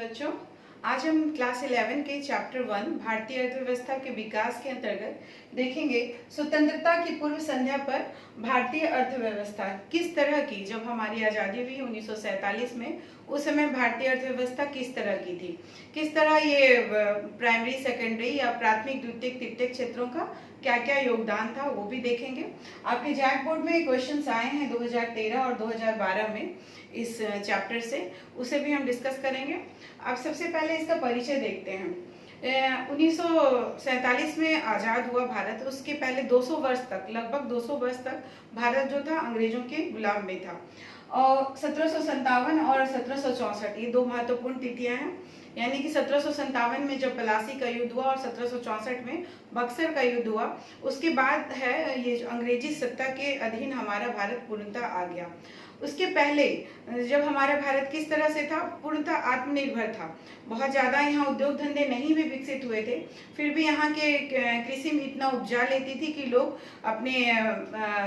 बच्चों, आज हम क्लास 11 के चैप्टर 1 भारतीय अर्थव्यवस्था के विकास के अंतर्गत देखेंगे स्वतंत्रता की पूर्व संध्या पर भारतीय अर्थव्यवस्था किस तरह की, जब हमारी आज़ादी हुई 1947 में, उस समय भारतीय अर्थव्यवस्था किस तरह की थी, किस तरह ये प्राइमरी सेकेंडरी या प्राथमिक द्वितीयक तृतीयक क्षेत्रों का क्या क्या योगदान था, वो भी देखेंगे। आपके जैक बोर्ड में क्वेश्चंस आए हैं 2013 और 2012 में इस चैप्टर से, उसे भी हम डिस्कस करेंगे। अब सबसे पहले इसका परिचय देखते हैं। 1947 में आज़ाद हुआ भारत। उसके पहले 200 वर्ष तक, लगभग 200 वर्ष तक भारत जो था अंग्रेजों के गुलाम में था। और 1757 और 1764 ये दो महत्वपूर्ण तिथियां हैं। यानी कि 1757 में जब पलासी का युद्ध हुआ और 1764 में बक्सर का युद्ध हुआ, उसके बाद है ये अंग्रेजी सत्ता के अधीन हमारा भारत पूर्णतः आ गया। उसके पहले जब हमारा भारत किस तरह से था, पूर्णतः आत्मनिर्भर था। बहुत ज़्यादा यहाँ उद्योग धंधे नहीं भी विकसित हुए थे, फिर भी यहाँ के कृषि में इतना उपजा लेती थी कि लोग अपने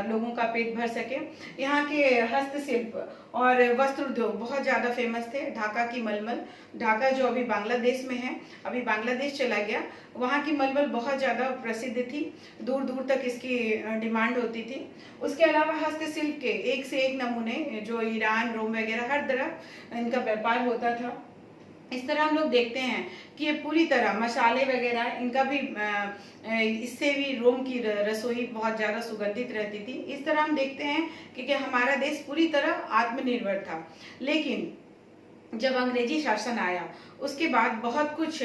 लोगों का पेट भर सके। यहाँ के हस्तशिल्प और वस्त्र उद्योग बहुत ज़्यादा फेमस थे। ढाका की मलमल, ढाका जो अभी बांग्लादेश में है, अभी बांग्लादेश चला गया, वहाँ की मलमल बहुत ज़्यादा प्रसिद्ध थी, दूर दूर तक इसकी डिमांड होती थी। उसके अलावा हस्तशिल्प के एक से एक नमूने जो ईरान, रोम वगैरह हर तरह इनका व्यापार होता था। इस तरह हम लोग देखते हैं कि ये पूरी तरह मसाले वगैरह इनका भी इससे भी रोम की रसोई बहुत ज़्यादा सुगंधित रहती थी। इस तरह हम देखते हैं कि हमारा देश पूरी तरह आत्मनिर्भर था। लेकिन जब अंग्रेजी शासन आया उसके बाद बहुत कुछ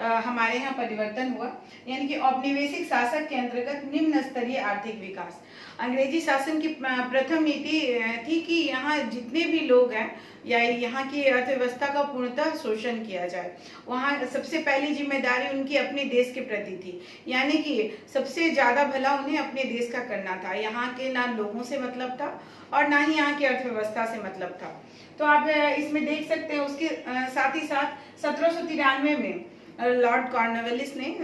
हमारे यहाँ परिवर्तन हुआ। यानी कि औपनिवेशिक शासक के अंतर्गत निम्न स्तरीय आर्थिक विकास। अंग्रेजी शासन की प्रथम नीति थी कि यहाँ जितने भी लोग हैं या यहाँ की अर्थव्यवस्था का पूर्णतः शोषण किया जाए। वहाँ सबसे पहली जिम्मेदारी उनकी अपने देश के प्रति थी। यानी कि सबसे ज़्यादा भला उन्हें अपने देश का करना था। यहाँ के ना लोगों से मतलब था और ना ही यहाँ की अर्थव्यवस्था से मतलब था। तो आप इसमें देख सकते हैं। उसके साथ ही साथ 1793 में लॉर्ड कॉर्नवालिस ने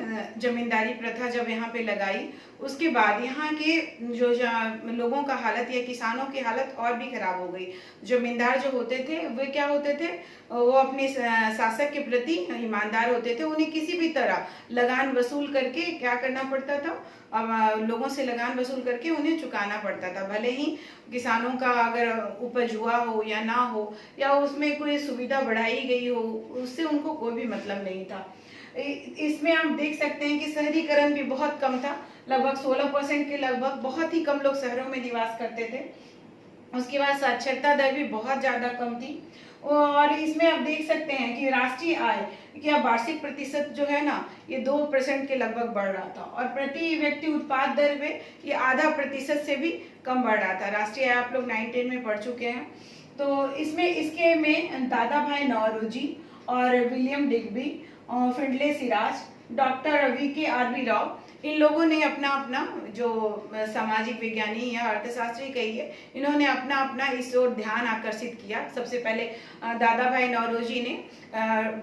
जमींदारी प्रथा जब यहाँ पे लगाई, उसके बाद यहाँ के जो लोगों का हालत या किसानों की हालत और भी खराब हो गई। जमींदार जो होते थे वे क्या होते थे, वो अपने शासक के प्रति ईमानदार होते थे। उन्हें किसी भी तरह लगान वसूल करके क्या करना पड़ता था, लोगों से लगान वसूल करके उन्हें चुकाना पड़ता था। भले ही किसानों का अगर उपज हुआ हो या ना हो, या उसमें कोई सुविधा बढ़ाई गई हो, उससे उनको कोई भी मतलब नहीं था। इसमें आप देख सकते हैं कि शहरीकरण भी बहुत कम था। लगभग 16% के लगभग बहुत ही कम लोग शहरों में निवास करते थे। उसके बाद साक्षरता दर भी बहुत ज़्यादा कम थी। और इसमें आप देख सकते हैं कि राष्ट्रीय आय क्या वार्षिक प्रतिशत जो है ना, ये 2% के लगभग बढ़ रहा था। और प्रति व्यक्ति उत्पाद दर में ये आधा प्रतिशत से भी कम बढ़ रहा था। राष्ट्रीय आय आप लोग 9-10 में पढ़ चुके हैं। तो इसमें इसके में दादा भाई नौरोजी और William Digby, Findlay Shirras, doctor VKRB Rao, इन लोगों ने अपना अपना जो सामाजिक विज्ञानी या अर्थशास्त्री कहिए, इन्होंने अपना अपना इस ओर ध्यान आकर्षित किया। सबसे पहले दादा भाई नौरोजी ने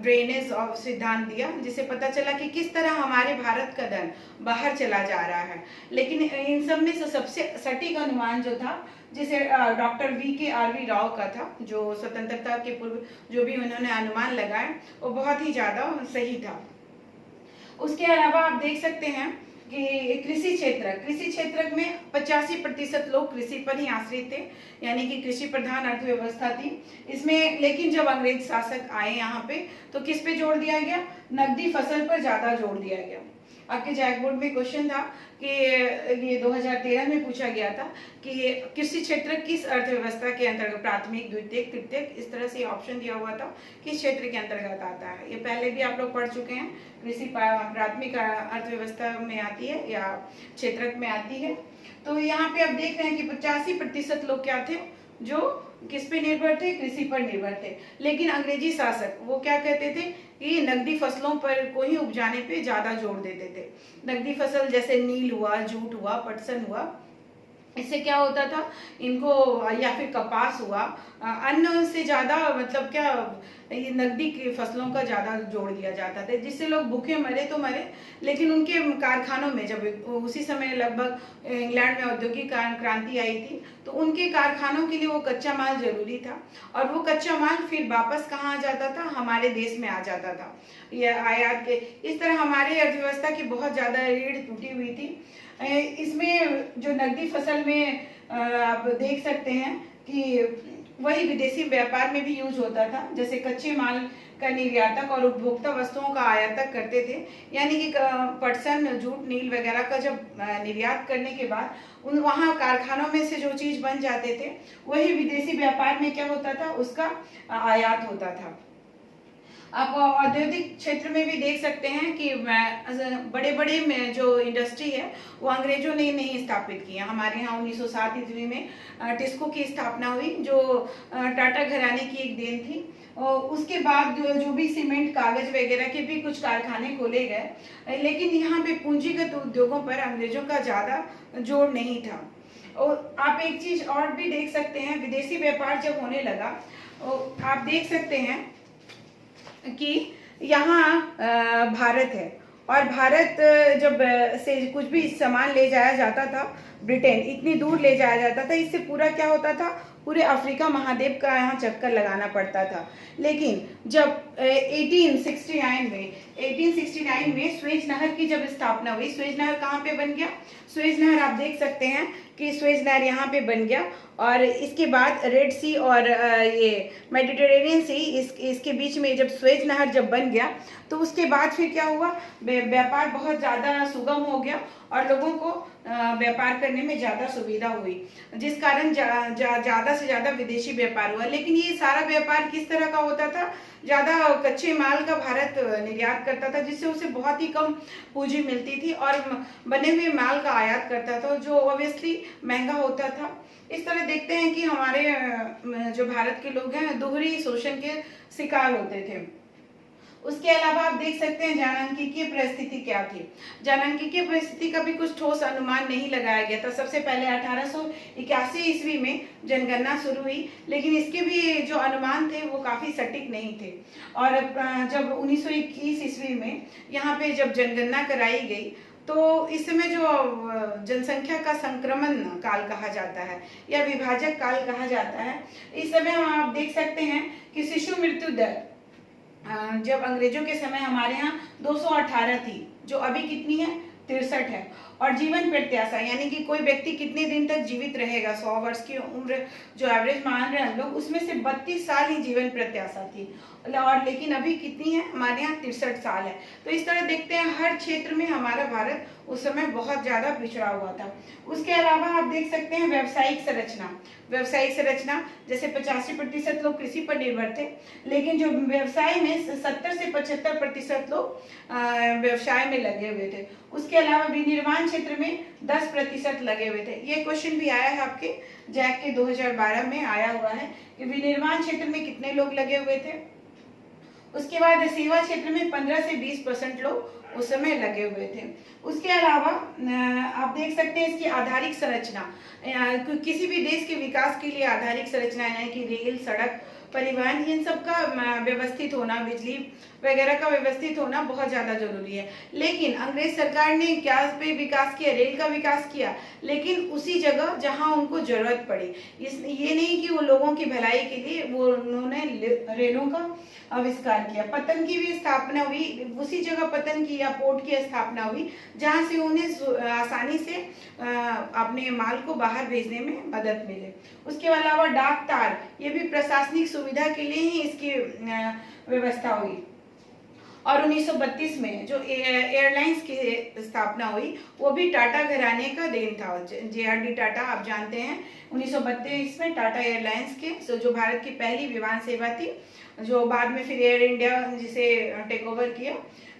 ड्रेनेज ऑफ सिद्धांत दिया, जिससे पता चला कि किस तरह हमारे भारत का धन बाहर चला जा रहा है। लेकिन इन सब में से सबसे सटीक अनुमान जो था, जिसे डॉक्टर VKRB राव का था, जो स्वतंत्रता के पूर्व जो भी उन्होंने अनुमान लगाए वो बहुत ही ज़्यादा सही था। उसके अलावा आप देख सकते हैं कि कृषि क्षेत्र में 85% लोग कृषि पर ही आश्रित थे। यानी कि कृषि प्रधान अर्थव्यवस्था थी इसमें। लेकिन जब अंग्रेज शासक आए यहाँ पे, तो किस पे जोर दिया गया, नकदी फसल पर ज़्यादा जोर दिया गया। आपके जैक बोर्ड में क्वेश्चन था कि ये 2013 में पूछा गया था कि कृषि क्षेत्र किस अर्थव्यवस्था के अंतर्गत, प्राथमिक, द्वितीयक, तृतीयक, इस तरह से ऑप्शन दिया हुआ था, किस क्षेत्र के अंतर्गत आता है। ये पहले भी आप लोग पढ़ चुके हैं। कृषि प्राथमिक अर्थव्यवस्था में आती है या क्षेत्र में आती है। तो यहाँ पे आप देख रहे हैं कि 85% लोग क्या थे, जो किस पे निर्भर थे, कृषि पर निर्भर थे। लेकिन अंग्रेजी शासक वो क्या कहते थे कि नकदी फसलों पर को ही उपजाने पे ज्यादा जोर देते थे। नकदी फसल जैसे नील हुआ, जूट हुआ, पटसन हुआ, इससे क्या होता था इनको, या फिर कपास हुआ, अन्न से ज्यादा मतलब क्या ये नकदी की फसलों का ज़्यादा जोड़ दिया जाता था, जिससे लोग भूखे मरे तो मरे, लेकिन उनके कारखानों में जब उसी समय लगभग इंग्लैंड में औद्योगिक क्रांति आई थी, तो उनके कारखानों के लिए वो कच्चा माल जरूरी था, और वो कच्चा माल फिर वापस कहाँ आ जाता था, हमारे देश में आ जाता था ये आयात के। इस तरह हमारी अर्थव्यवस्था की बहुत ज़्यादा रीढ़ टूटी हुई थी। इसमें जो नकदी फसल में आप देख सकते हैं कि वही विदेशी व्यापार में भी यूज होता था, जैसे कच्चे माल का निर्यातक और उपभोक्ता वस्तुओं का आयातक करते थे, यानी कि पटसन, जूट, नील वगैरह का जब निर्यात करने के बाद उन वहाँ कारखानों में से जो चीज बन जाते थे, वही विदेशी व्यापार में क्या होता था, उसका आयात होता था। आप औद्योगिक क्षेत्र में भी देख सकते हैं कि बड़े बड़े जो इंडस्ट्री है वो अंग्रेजों ने नहीं स्थापित किया। हमारे यहाँ 1907 ईस्वी में टिस्को की स्थापना हुई, जो टाटा घराने की एक देन थी। और उसके बाद जो भी सीमेंट, कागज वगैरह के भी कुछ कारखाने खोले गए, लेकिन यहाँ पे पूंजीगत उद्योगों पर अंग्रेजों का ज़्यादा जोर नहीं था। और आप एक चीज़ और भी देख सकते हैं, विदेशी व्यापार जब होने लगा, आप देख सकते हैं कि यहाँ भारत है, और भारत जब से कुछ भी सामान ले जाया जाता था, ब्रिटेन इतनी दूर ले जाया जाता था, इससे पूरा क्या होता था, पूरे अफ्रीका महाद्वीप का यहाँ चक्कर लगाना पड़ता था। लेकिन जब 1869 में स्वेज नहर की जब स्थापना हुई, स्वेज नहर कहाँ पे बन गया, स्वेज नहर आप देख सकते हैं कि स्वेज नहर यहाँ पे बन गया, और इसके बाद रेड सी और ये मेडिटेरेनियन सी, इसके बीच में जब स्वेज नहर जब बन गया, तो उसके बाद फिर क्या हुआ, व्यापार बहुत ज़्यादा सुगम हो गया और लोगों को व्यापार करने में ज़्यादा सुविधा हुई, जिस कारण ज़्यादा से ज़्यादा विदेशी व्यापार हुआ। लेकिन ये सारा व्यापार किस तरह का होता था, ज़्यादा कच्चे माल का भारत निर्यात करता था, जिससे उसे बहुत ही कम पूंजी मिलती थी, और बने हुए माल का आयात करता था, जो ऑब्वियसली महंगा होता था। इस तरह देखते हैं कि हमारे जो भारत के लोग हैं दोहरी शोषण के शिकार होते थे। उसके अलावा आप देख सकते हैं जनांकीय परिस्थिति क्या थी। जनांकीय परिस्थिति का भी कुछ ठोस अनुमान नहीं लगाया गया था। सबसे पहले 1881 ईस्वी में जनगणना शुरू हुई, लेकिन इसके भी जो अनुमान थे वो काफी सटीक नहीं थे। और जब 1921 ईस्वी में यहाँ पे जब जनगणना कराई गई, तो इस समय जो जनसंख्या का संक्रमण काल कहा जाता है या विभाजक काल कहा जाता है, इस समय हम आप देख सकते हैं कि शिशु मृत्यु दर जब अंग्रेजों के समय हमारे यहाँ 218 थी, जो अभी कितनी है, 63 है। और जीवन प्रत्याशा यानी कि कोई व्यक्ति कितने दिन तक जीवित रहेगा, 100 वर्ष की उम्र जो एवरेज मान रहे हैं हम लोग, उसमें से 32 साल ही जीवन प्रत्याशा थी, और लेकिन अभी कितनी है, हमारे यहाँ 63 साल है। तो इस तरह देखते हैं हर क्षेत्र में हमारा भारत उस समय बहुत ज्यादा पिछड़ा हुआ था। उसके अलावा आप देख सकते हैं व्यवसायिक संरचना, जैसे 85% लोग कृषि पर निर्भर थे, लेकिन जो व्यवसाय में 70 से 75% लोग व्यवसाय में लगे हुए थे। उसके अलावा विनिर्माण क्षेत्र में 10% लगे हुए थे। ये क्वेश्चन भी आया है आपके जैक के 2012 में आया हुआ है कि विनिर्माण क्षेत्र में कितने लोग लगे हुए थे। उसके बाद सेवा क्षेत्र में 15 से 20% लोग उस समय लगे हुए थे। उसके अलावा आप देख सकते हैं इसकी आधारिक संरचना, किसी भी देश के विकास के लिए आधारिक संरचना यानी कि रेल, सड़क, परिवहन, इन सब का व्यवस्थित होना, बिजली वगैरह का व्यवस्थित होना बहुत ज़्यादा जरूरी है। लेकिन अंग्रेज सरकार ने क्या पे विकास किया, रेल का विकास किया, लेकिन उसी जगह जहां उनको जरूरत पड़ी। ये नहीं कि वो लोगों की भलाई के लिए वो उन्होंने रेलों का आविष्कार किया। पतन की भी स्थापना हुई उसी जगह, पतन की या पोर्ट की स्थापना हुई जहां से उन्हें आसानी से अपने माल को बाहर भेजने में मदद मिले। उसके अलावा डाक तार, ये भी प्रशासनिक सुविधा के लिए ही इसकी व्यवस्था हुई। और 1932 में जो एयरलाइंस की स्थापना हुई वो भी टाटा घराने का देन था। JRD टाटा आप जानते हैं, 1932 में टाटा एयरलाइंस के जो भारत की पहली विमान सेवा थी, जो बाद में फिर एयर इंडिया जिसे टेक ओवर किया,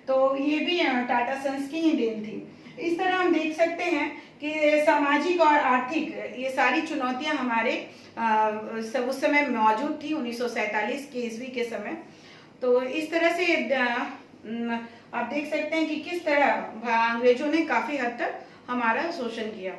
तो ये भी टाटा सन्स की ही देन थी। इस तरह हम देख सकते हैं कि सामाजिक और आर्थिक ये सारी चुनौतियां हमारे उस समय मौजूद थी 1947 के ईस्वी के समय। तो इस तरह से आप देख सकते हैं कि किस तरह अंग्रेजों ने काफी हद तक हमारा शोषण किया।